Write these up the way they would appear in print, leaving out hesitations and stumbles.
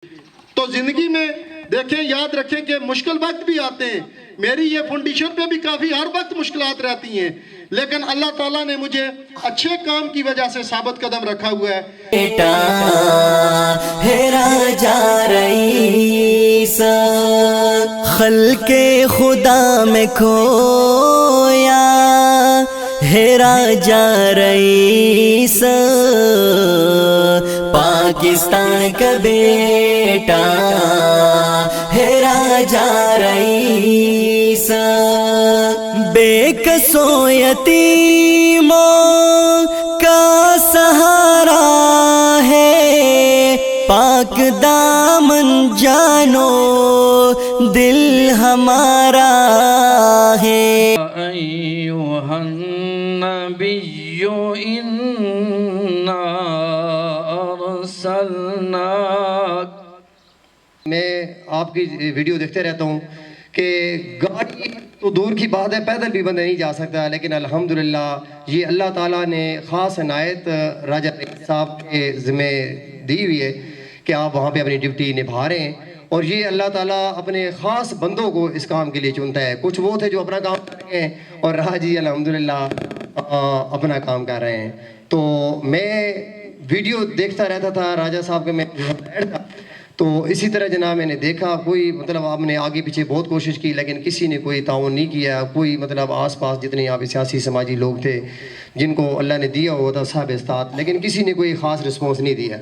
تو زندگی میں دیکھیں، یاد رکھیں کہ مشکل وقت بھی آتے ہیں. میری یہ فاؤنڈیشن پہ بھی کافی ہر وقت مشکلات رہتی ہیں، لیکن اللہ تعالیٰ نے مجھے اچھے کام کی وجہ سے ثابت قدم رکھا ہوا ہے. بیٹا ہے راجا رئیس، خلق خدا میں کھویا ہے راجا رئیس، پاکستان کا بیٹا ہے راجا رئیس، بے قصوں یتیموں کا سہارا ہے، پاک دامن جانو دل ہمارا ہے. ایھا النبی انا ارسلناک. میں آپ کی ویڈیو دیکھتے رہتا ہوں کہ گاڑی تو دور کی بات ہے، پیدل بھی بندہ نہیں جا سکتا، لیکن الحمدللہ یہ اللہ تعالیٰ نے خاص عنایت راجہ رئیس صاحب کے ذمہ دی ہوئی ہے کہ آپ وہاں پہ اپنی ڈیوٹی نبھا رہے ہیں، اور یہ اللہ تعالیٰ اپنے خاص بندوں کو اس کام کے لیے چنتا ہے. کچھ وہ تھے جو اپنا کام کر رہے ہیں اور راجی الحمدللہ اپنا کام کر رہے ہیں. تو میں ویڈیو دیکھتا رہتا تھا راجہ صاحب کے، میں بیٹھ تھا تو اسی طرح جناب میں نے دیکھا کوئی مطلب آپ نے آگے پیچھے بہت کوشش کی لیکن کسی نے کوئی تعاون نہیں کیا. کوئی مطلب آس پاس جتنے یہاں پہ سیاسی سماجی لوگ تھے جن کو اللہ نے دیا ہوا تھا صاحب استاد، لیکن کسی نے کوئی خاص رسپانس نہیں دیا.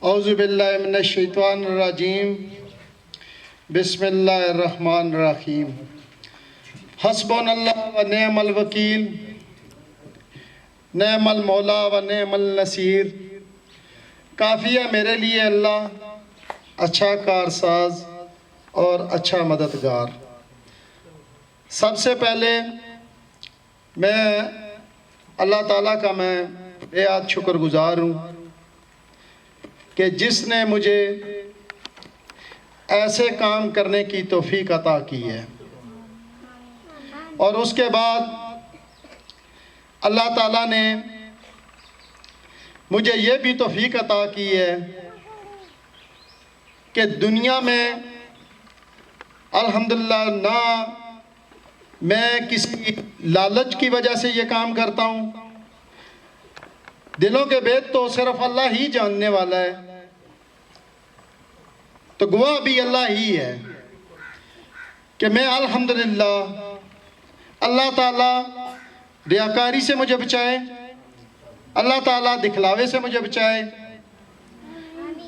اعوذ باللہ من الشیطان الرجیم، بسم اللہ الرحمن الرحیم. حسبنا اللہ و نعم الوکیل، نعم المولا و نعم النصیر. کافی ہے میرے لیے اللہ اچھا کارساز اور اچھا مددگار. سب سے پہلے میں اللہ تعالیٰ کا میں بے حد شکر گزار ہوں کہ جس نے مجھے ایسے کام کرنے کی توفیق عطا کی ہے. اور اس کے بعد اللہ تعالیٰ نے مجھے یہ بھی توفیق عطا کی ہے کہ دنیا میں الحمدللہ نہ میں کسی لالچ کی وجہ سے یہ کام کرتا ہوں. دلوں کے بھید تو صرف اللہ ہی جاننے والا ہے، تو گواہ بھی اللہ ہی ہے کہ میں الحمدللہ اللہ تعالیٰ ریاکاری سے مجھے بچائے، اللہ تعالیٰ دکھلاوے سے مجھے بچائے.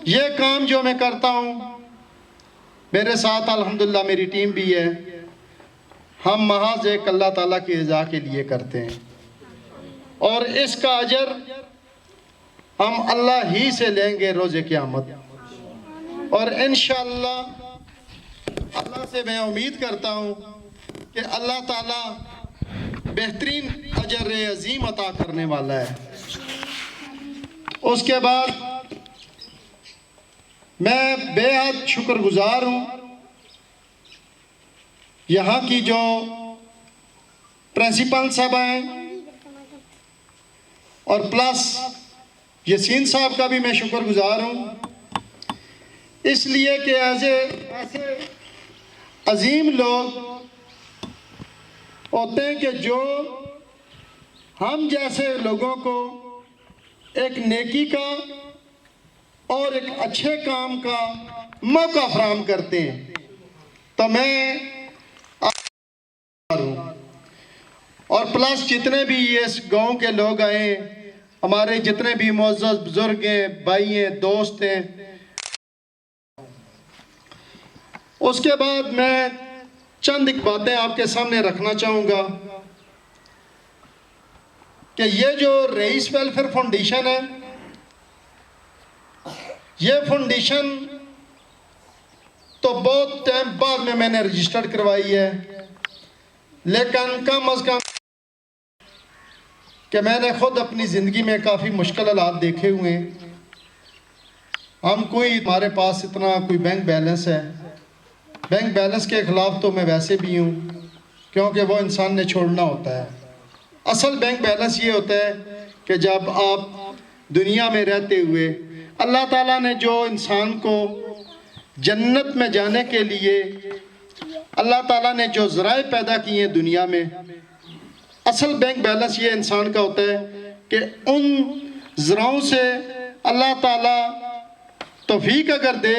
یہ کام جو میں کرتا ہوں میرے ساتھ الحمدللہ میری ٹیم بھی ہے، ہم محض ایک اللہ تعالیٰ کی رضا کے لیے کرتے ہیں، اور اس کا اجر ہم اللہ ہی سے لیں گے روز قیامت. اور انشاءاللہ اللہ سے میں امید کرتا ہوں کہ اللہ تعالیٰ بہترین اجر عظیم عطا کرنے والا ہے. اس کے بعد میں بے حد شکر گزار ہوں یہاں کی جو پرنسپل صاحب ہیں اور پلس یسین صاحب کا بھی میں شکر گزار ہوں، اس لیے کہ ایسے عظیم لوگ ہوتے ہیں کہ جو ہم جیسے لوگوں کو ایک نیکی کا اور ایک اچھے کام کا موقع فراہم کرتے ہیں. تو میں اور پلس جتنے بھی اس گاؤں کے لوگ آئے، ہمارے جتنے بھی معزز بزرگ ہیں، بھائی ہیں، دوست ہیں. اس کے بعد میں چند ایک باتیں آپ کے سامنے رکھنا چاہوں گا کہ یہ جو رئیس ویلفیئر فاؤنڈیشن ہے، یہ فاؤنڈیشن تو بہت ٹائم بعد میں نے رجسٹرڈ کروائی ہے، لیکن کم از کم کہ میں نے خود اپنی زندگی میں کافی مشکل حالات دیکھے ہوئے ہیں. ہمارے پاس اتنا کوئی بینک بیلنس ہے، بینک بیلنس کے خلاف تو میں ویسے بھی ہوں کیونکہ وہ انسان نے چھوڑنا ہوتا ہے. اصل بینک بیلنس یہ ہوتا ہے کہ جب آپ دنیا میں رہتے ہوئے اللہ تعالیٰ نے جو انسان کو جنت میں جانے کے لیے اللہ تعالیٰ نے جو ذرائع پیدا کیے ہیں دنیا میں، اصل بینک بیلنس یہ انسان کا ہوتا ہے کہ ان ذرائعوں سے اللہ تعالیٰ توفیق اگر دے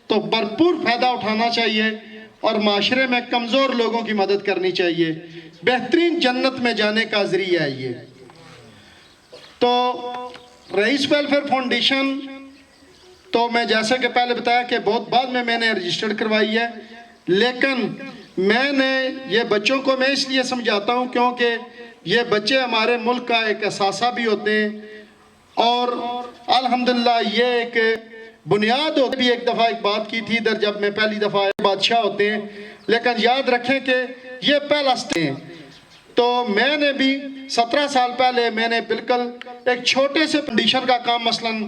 تو بھرپور فائدہ اٹھانا چاہیے اور معاشرے میں کمزور لوگوں کی مدد کرنی چاہیے۔ بہترین جنت میں جانے کا ذریعہ ہے یہ۔ تو رئیس ویلفیئر فاؤنڈیشن تو میں جیسے کہ پہلے بتایا کہ بہت بعد میں نے رجسٹرڈ کروائی ہے، لیکن میں نے یہ بچوں کو میں اس لیے سمجھاتا ہوں کیونکہ یہ بچے ہمارے ملک کا ایک اثاثہ بھی ہوتے ہیں اور الحمدللہ یہ ایک بنیاد ہوتی بھی۔ ایک دفعہ ایک بات کی تھی ادھر جب میں پہلی دفعہ بادشاہ ہوتے ہیں، لیکن یاد رکھیں کہ یہ پہلا سٹیپ ہے۔ تو میں نے بھی 17 سال پہلے میں نے بالکل ایک چھوٹے سے فاؤنڈیشن کا کام مثلاً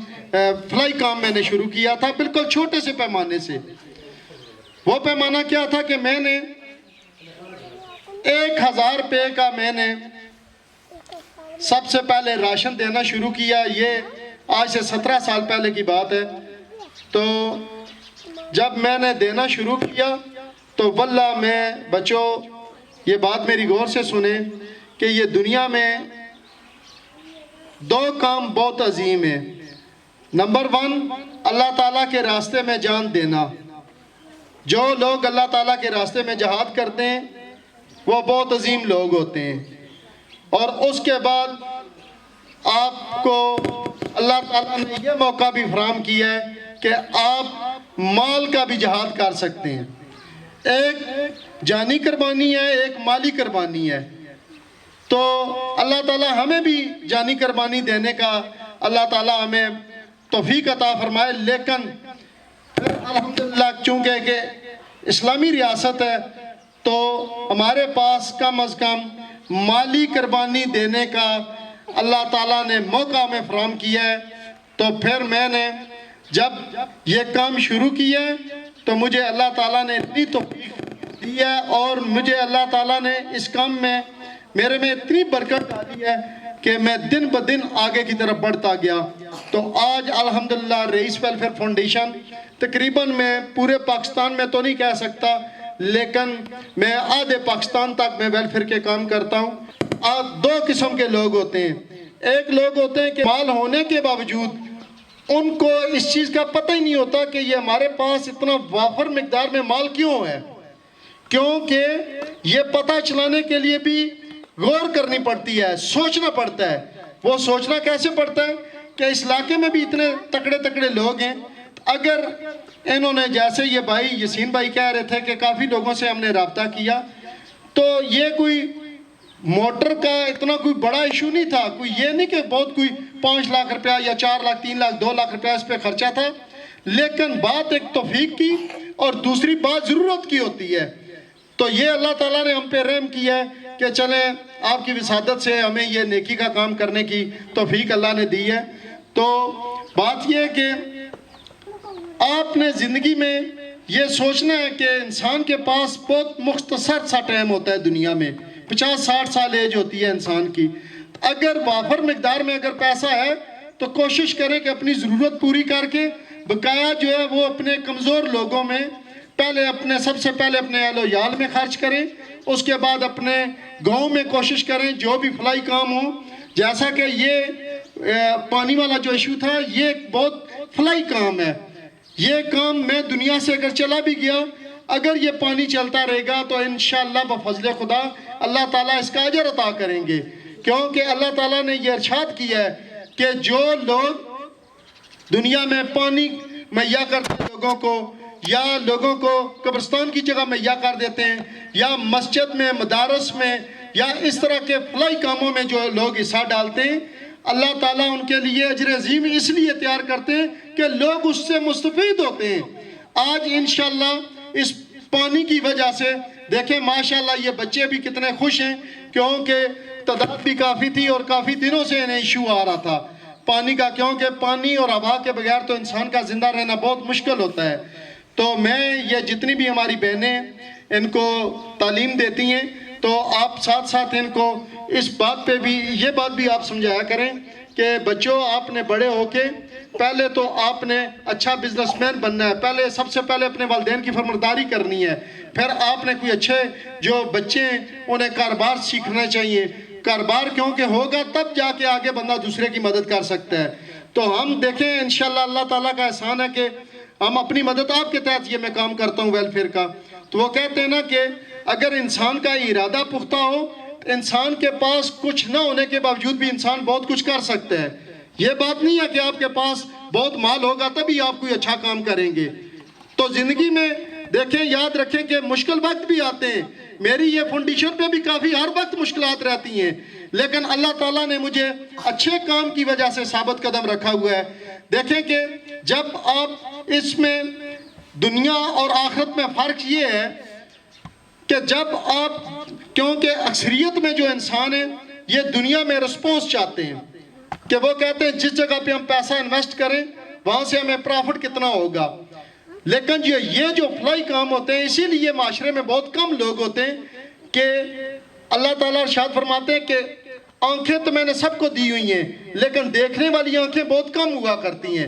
فلائی کام میں نے شروع کیا تھا، بالکل چھوٹے سے پیمانے سے۔ وہ پیمانہ کیا تھا کہ میں نے 1000 روپے کا میں نے سب سے پہلے راشن دینا شروع کیا۔ یہ آج سے 17 سال پہلے کی بات ہے۔ تو جب میں نے دینا شروع کیا تو واللہ میں بچوں یہ بات میری غور سے سنیں کہ یہ دنیا میں 2 کام بہت عظیم ہیں۔ نمبر 1 اللہ تعالیٰ کے راستے میں جان دینا۔ جو لوگ اللہ تعالیٰ کے راستے میں جہاد کرتے ہیں وہ بہت عظیم لوگ ہوتے ہیں، اور اس کے بعد آپ کو اللہ تعالیٰ نے یہ موقع بھی فراہم کیا ہے کہ آپ مال کا بھی جہاد کر سکتے ہیں۔ ایک جانی قربانی ہے، ایک مالی قربانی ہے۔ تو اللہ تعالیٰ ہمیں بھی جانی قربانی دینے کا اللہ تعالیٰ ہمیں توفیق عطا فرمائے، لیکن پھر الحمدللہ چونکہ کہ اسلامی ریاست ہے تو ہمارے پاس کم از کم مالی قربانی دینے کا اللہ تعالیٰ نے موقع ہمیں فراہم کیا ہے۔ تو پھر میں نے جب یہ کام شروع کیا تو مجھے اللہ تعالیٰ نے اتنی توفیق دی ہے اور مجھے اللہ تعالیٰ نے اس کام میں میرے میں اتنی برکت ڈالی ہے کہ میں دن بدن آگے کی طرف بڑھتا گیا۔ تو آج الحمدللہ رئیس ویلفیئر فاؤنڈیشن تقریباً میں پورے پاکستان میں تو نہیں کہہ سکتا، لیکن میں آدھے پاکستان تک میں ویلفیئر کے کام کرتا ہوں۔ 2 قسم کے لوگ ہوتے ہیں۔ ایک لوگ ہوتے ہیں کہ مال ہونے کے باوجود ان کو اس چیز کا پتہ ہی نہیں ہوتا کہ یہ ہمارے پاس اتنا وافر مقدار میں مال کیوں ہے، کیونکہ یہ پتہ چلانے کے لیے بھی غور کرنی پڑتی ہے، سوچنا پڑتا ہے۔ وہ سوچنا کیسے پڑتا ہے کہ اس علاقے میں بھی اتنے تکڑے تکڑے لوگ ہیں، اگر انہوں نے جیسے یہ بھائی یسین بھائی کہہ رہے تھے کہ کافی لوگوں سے ہم نے رابطہ کیا، تو یہ کوئی موٹر کا اتنا کوئی بڑا ایشو نہیں تھا، کوئی یہ نہیں کہ بہت کوئی 5 لاکھ روپیہ یا 4 لاکھ 3 لاکھ 2 لاکھ روپیہ اس پہ خرچہ تھا، لیکن بات ایک توفیق کی اور دوسری بات ضرورت کی ہوتی ہے۔ تو یہ اللہ تعالیٰ نے ہم پہ رحم کیا ہے کہ چلیں آپ کی وسادت سے ہمیں یہ نیکی کا کام کرنے کی توفیق اللہ نے دی ہے۔ تو بات یہ ہے کہ آپ نے زندگی میں یہ سوچنا ہے کہ انسان کے پاس بہت مختصر سا ٹائم ہوتا ہے دنیا میں، 50-60 سال ایج ہوتی ہے انسان کی۔ اگر وافر مقدار میں اگر پیسہ ہے تو کوشش کریں کہ اپنی ضرورت پوری کر کے بقایا جو ہے وہ اپنے کمزور لوگوں میں سب سے پہلے اپنے اہل و عیال میں خرچ کریں، اس کے بعد اپنے گاؤں میں کوشش کریں جو بھی فلائی کام ہو۔ جیسا کہ یہ پانی والا جو ایشو تھا یہ بہت فلائی کام ہے، یہ کام میں دنیا سے اگر چلا بھی گیا، اگر یہ پانی چلتا رہے گا تو انشاءاللہ بفضل خدا اللہ تعالیٰ اس کا اجر عطا کریں گے، کیونکہ اللہ تعالیٰ نے یہ ارشاد کیا ہے کہ جو لوگ دنیا میں پانی مہیا کرتے ہیں لوگوں کو، یا لوگوں کو قبرستان کی جگہ مہیا کر دیتے ہیں، یا مسجد میں مدارس میں یا اس طرح کے فلائی کاموں میں جو لوگ حصہ ڈالتے ہیں، اللہ تعالیٰ ان کے لیے اجر عظیم اس لیے تیار کرتے ہیں کہ لوگ اس سے مستفید ہوتے ہیں۔ آج انشاءاللہ اس پانی کی وجہ سے دیکھیں ماشاءاللہ یہ بچے بھی کتنے خوش ہیں، کیونکہ تعداد بھی کافی تھی اور کافی دنوں سے انہیں ایشو آ رہا تھا پانی کا، کیونکہ پانی اور ہوا کے بغیر تو انسان کا زندہ رہنا بہت مشکل ہوتا ہے۔ تو میں یہ جتنی بھی ہماری بہنیں ان کو تعلیم دیتی ہیں تو آپ ساتھ ساتھ ان کو اس بات پہ بھی یہ بات بھی آپ سمجھایا کریں کہ بچوں آپ نے بڑے ہو کے پہلے تو آپ نے اچھا بزنس مین بننا ہے، پہلے سب سے پہلے اپنے والدین کی فرمانبرداری کرنی ہے، پھر آپ نے کوئی اچھے جو بچے ہیں انہیں کاروبار سیکھنا چاہیے، کاروبار کیونکہ ہوگا تب جا کے آگے بندہ دوسرے کی مدد کر سکتا ہے۔ تو ہم دیکھیں انشاءاللہ اللہ تعالیٰ کا احسان ہے کہ ہم اپنی مدد آپ کے تحت یہ میں کام کرتا ہوں ویلفیئر کا، تو وہ کہتے ہیں نا کہ اگر انسان کا ارادہ پختہ ہو، انسان کے پاس کچھ نہ ہونے کے باوجود بھی انسان بہت کچھ کر سکتا ہے۔ یہ بات نہیں ہے کہ آپ کے پاس بہت مال ہوگا تبھی آپ کوئی اچھا کام کریں گے۔ تو زندگی میں دیکھیں، یاد رکھیں کہ مشکل وقت بھی آتے ہیں، میری یہ فاؤنڈیشن پہ بھی کافی ہر وقت مشکلات رہتی ہیں، لیکن اللہ تعالیٰ نے مجھے اچھے کام کی وجہ سے ثابت قدم رکھا ہوا ہے۔ دیکھیں کہ جب آپ اس میں دنیا اور آخرت میں فرق یہ ہے کہ جب آپ، کیونکہ اکثریت میں جو انسان ہیں یہ دنیا میں رسپانس چاہتے ہیں کہ وہ کہتے ہیں جس جگہ پہ ہم پیسہ انویسٹ کریں وہاں سے ہمیں پرافٹ کتنا ہوگا، لیکن یہ جو فلائی کام ہوتے ہیں اسی لیے معاشرے میں بہت کم لوگ ہوتے ہیں کہ اللہ تعالیٰ ارشاد فرماتے ہیں کہ آنکھیں تو میں نے سب کو دی ہوئی ہیں لیکن دیکھنے والی آنکھیں بہت کم ہوا کرتی ہیں۔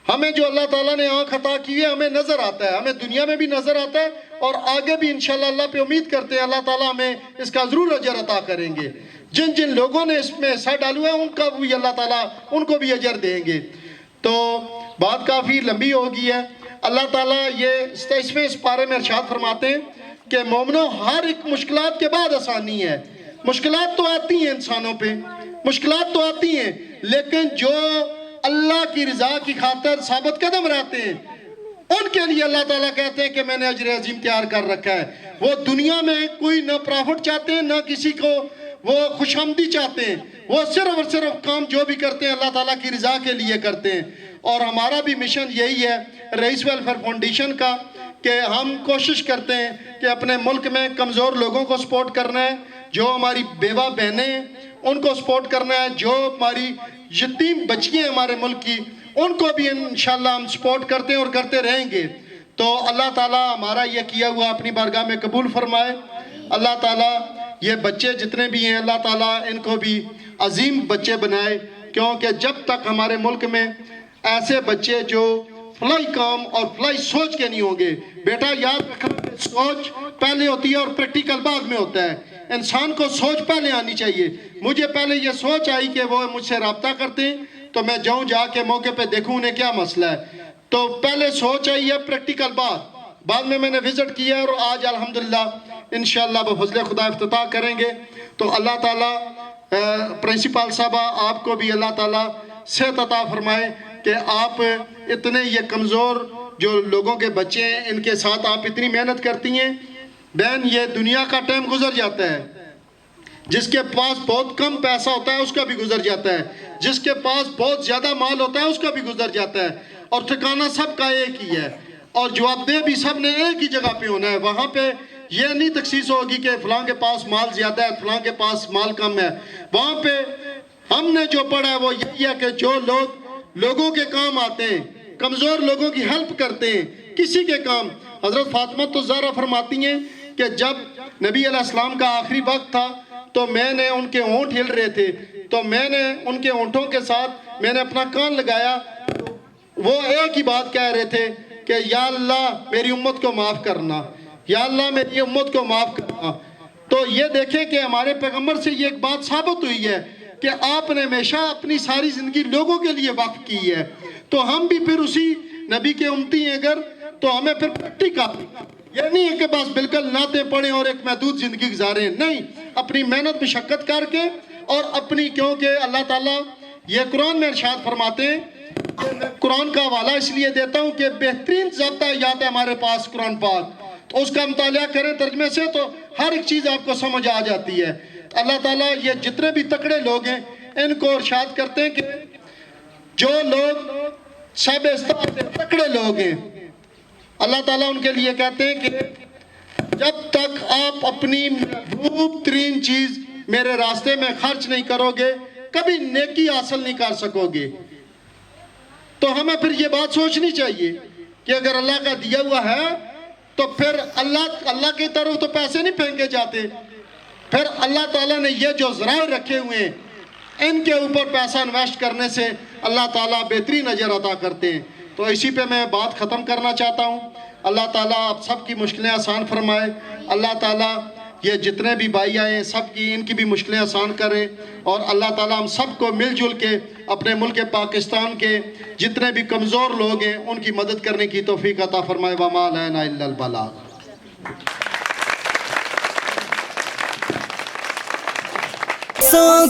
ہمیں جو اللہ تعالیٰ نے آنکھ عطا کی ہے ہمیں نظر آتا ہے، ہمیں دنیا میں بھی نظر آتا ہے اور آگے بھی انشاءاللہ اللہ پہ امید کرتے ہیں اللہ تعالیٰ ہمیں اس کا ضرور اجر عطا کریں گے۔ جن جن لوگوں نے اس میں حصہ ڈالوا ہے ان کا بھی اللہ تعالیٰ ان کو بھی اجر دیں گے۔ تو بات کافی لمبی ہو گئی ہے۔ اللہ تعالیٰ یہ 27ویں سپارے میں ارشاد فرماتے ہیں کہ مومنوں ہر ایک مشکلات کے بعد آسانی ہے۔ مشکلات تو آتی ہیں انسانوں پہ، مشکلات تو آتی ہیں، لیکن جو اللہ کی رضا کی خاطر ثابت قدم رہتے ہیں ان کے لیے اللہ تعالیٰ کہتے ہیں کہ میں نے اجر عظیم تیار کر رکھا ہے۔ وہ دنیا میں کوئی نہ پرافٹ چاہتے ہیں نہ کسی کو وہ خوش آمدی چاہتے ہیں، وہ صرف اور صرف کام جو بھی کرتے ہیں اللہ تعالیٰ کی رضا کے لیے کرتے ہیں۔ اور ہمارا بھی مشن یہی ہے رئیس ویلفیئر فاؤنڈیشن کا کہ ہم کوشش کرتے ہیں کہ اپنے ملک میں کمزور لوگوں کو سپورٹ کرنا ہے، جو ہماری بیوہ بہنیں ہیں ان کو سپورٹ کرنا ہے، جو ہماری یتیم بچیاں ہیں ہمارے ملک کی ان کو بھی انشاءاللہ ہم سپورٹ کرتے ہیں اور کرتے رہیں گے۔ تو اللہ تعالیٰ ہمارا یہ کیا ہوا اپنی بارگاہ میں قبول فرمائے۔ اللہ تعالیٰ یہ بچے جتنے بھی ہیں اللہ تعالیٰ ان کو بھی عظیم بچے بنائے، کیونکہ جب تک ہمارے ملک میں ایسے بچے جو فلائی کام اور فلائی سوچ کے نہیں ہوں گے، بیٹا یاد رکھنا کہ سوچ پہلے ہوتی ہے اور پریکٹیکل بعد میں ہوتا ہے۔ انسان کو سوچ پہلے آنی چاہیے۔ مجھے پہلے یہ سوچ آئی کہ وہ مجھ سے رابطہ کرتے ہیں تو میں جاؤں جا کے موقع پہ دیکھوں انہیں کیا مسئلہ ہے، تو پہلے سوچ آئی ہے، پریکٹیکل بعد میں نے وزٹ کیا اور آج الحمدللہ انشاءاللہ بفضل خدا افتتاح کریں گے۔ تو اللہ تعالیٰ پرنسپل صاحبہ آپ کو بھی اللہ تعالیٰ صحت عطا فرمائے کہ آپ اتنے یہ کمزور جو لوگوں کے بچے ہیں ان کے ساتھ آپ اتنی محنت کرتی ہیں۔ بہن یہ دنیا کا ٹائم گزر جاتا ہے، جس کے پاس بہت کم پیسہ ہوتا ہے اس کا بھی گزر جاتا ہے، جس کے پاس بہت زیادہ مال ہوتا ہے اس کا بھی گزر جاتا ہے، اور ٹھکانہ سب کا ایک ہی ہے، اور جواب دہ بھی سب نے ایک ہی جگہ پہ ہونا ہے۔ وہاں پہ یہ نہیں تخصیص ہوگی کہ فلاں کے پاس مال زیادہ ہے فلاں کے پاس مال کم ہے۔ وہاں پہ ہم نے جو پڑھا ہے وہ یہی ہے کہ جو لوگ لوگوں کے کام آتے ہیں، کمزور لوگوں کی ہیلپ کرتے ہیں، کسی کے کام۔ حضرت فاطمہ الزہرا فرماتی ہیں کہ جب نبی علیہ السلام کا آخری وقت تھا تو میں نے ان کے ہونٹ ہل رہے تھے تو میں نے ان کے ہونٹوں کے ساتھ میں نے اپنا کان لگایا، وہ ایک ہی بات کہہ رہے تھے کہ یا اللہ میری امت کو معاف کرنا، یا اللہ میری امت کو معاف کرنا۔ تو یہ دیکھیں کہ ہمارے پیغمبر سے یہ ایک بات ثابت ہوئی ہے کہ آپ نے ہمیشہ اپنی ساری زندگی لوگوں کے لیے وقف کی ہے، تو ہم بھی پھر اسی نبی کے امتی ہیں اگر، تو ہمیں پھر پریکٹیکل یہ نہیں ہے کہ بس بالکل نعتیں پڑھیں اور ایک محدود زندگی گزاریں، نہیں، اپنی محنت مشقت کر کے اور اپنی، کیونکہ اللہ تعالیٰ یہ قرآن میں ارشاد فرماتے ہیں کہ میں قرآن کا حوالہ اس لیے دیتا ہوں کہ بہترین ضابطہ یاد ہے ہمارے پاس قرآن پاک، تو اس کا مطالعہ کریں ترجمے سے تو ہر ایک چیز آپ کو سمجھ آ جاتی ہے۔ اللہ تعالیٰ یہ جتنے بھی تکڑے لوگ ہیں ان کو ارشاد کرتے ہیں کہ جو لوگ صاحب استعداد تکڑے لوگ ہیں اللہ تعالیٰ ان کے لیے کہتے ہیں کہ جب تک آپ اپنی محبوب ترین چیز میرے راستے میں خرچ نہیں کرو گے کبھی نیکی حاصل نہیں کر سکو گے۔ تو ہمیں پھر یہ بات سوچنی چاہیے کہ اگر اللہ کا دیا ہوا ہے تو پھر اللہ کی طرف تو پیسے نہیں پھینکے جاتے، پھر اللہ تعالیٰ نے یہ جو ذرائع رکھے ہوئے ہیں ان کے اوپر پیسہ انویسٹ کرنے سے اللہ تعالیٰ بہترین اجر عطا کرتے ہیں۔ تو اسی پہ میں بات ختم کرنا چاہتا ہوں۔ اللہ تعالیٰ آپ سب کی مشکلیں آسان فرمائے۔ اللہ تعالیٰ یہ جتنے بھی بھائی آئے ہیں سب کی ان کی بھی مشکلیں آسان کرے، اور اللہ تعالیٰ ہم سب کو مل جل کے اپنے ملک پاکستان کے جتنے بھی کمزور لوگ ہیں ان کی مدد کرنے کی توفیق عطا فرمائے۔ وما علینا الا البلاغ۔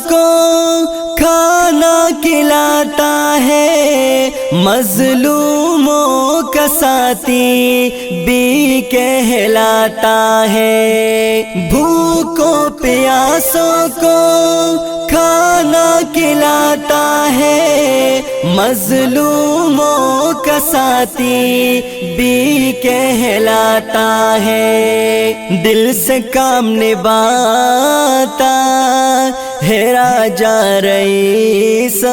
کو کھانا کھلاتا ہے، مظلوموں کا ساتھی بھی کہلاتا ہے، بھوکوں پیاسوں کو کھانا کھلاتا ہے، مظلوموں کا ساتھی بھی کہلاتا ہے، دل سے کام نبھاتا ہے راجا رئیس۔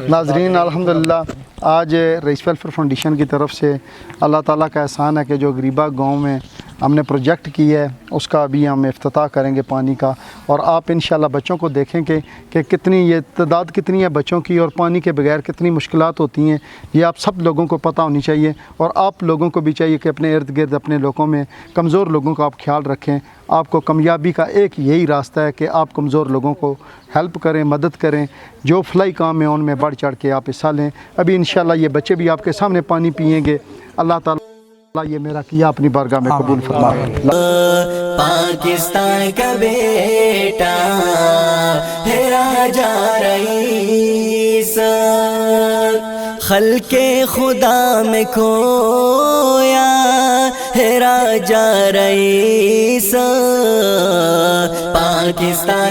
ناظرین الحمدللہ آج رئیس ویلفیئر فاؤنڈیشن کی طرف سے اللہ تعالیٰ کا احسان ہے کہ جو غریبہ گاؤں میں ہم نے پروجیکٹ کیا ہے اس کا ابھی ہم افتتاح کریں گے پانی کا، اور آپ انشاءاللہ بچوں کو دیکھیں کہ کتنی یہ تعداد کتنی ہے بچوں کی، اور پانی کے بغیر کتنی مشکلات ہوتی ہیں، یہ آپ سب لوگوں کو پتہ ہونی چاہیے، اور آپ لوگوں کو بھی چاہیے کہ اپنے ارد گرد اپنے لوگوں میں کمزور لوگوں کا آپ خیال رکھیں۔ آپ کو کامیابی کا ایک یہی راستہ ہے کہ آپ کمزور لوگوں کو ہیلپ کریں، مدد کریں، جو فلاحی کام ہے ان میں بڑھ چڑھ کے آپ حصہ لیں۔ ابھی انشاءاللہ یہ بچے بھی آپ کے سامنے پانی پئیں گے۔ اللہ تعالیٰ یہ میرا کیا اپنی بارگاہ میں قبول فرمائے۔ پاکستان کا بیٹا ہے راجا رئیس، خلق خدا میں کھویا ہے راجا رئیس، پاکستان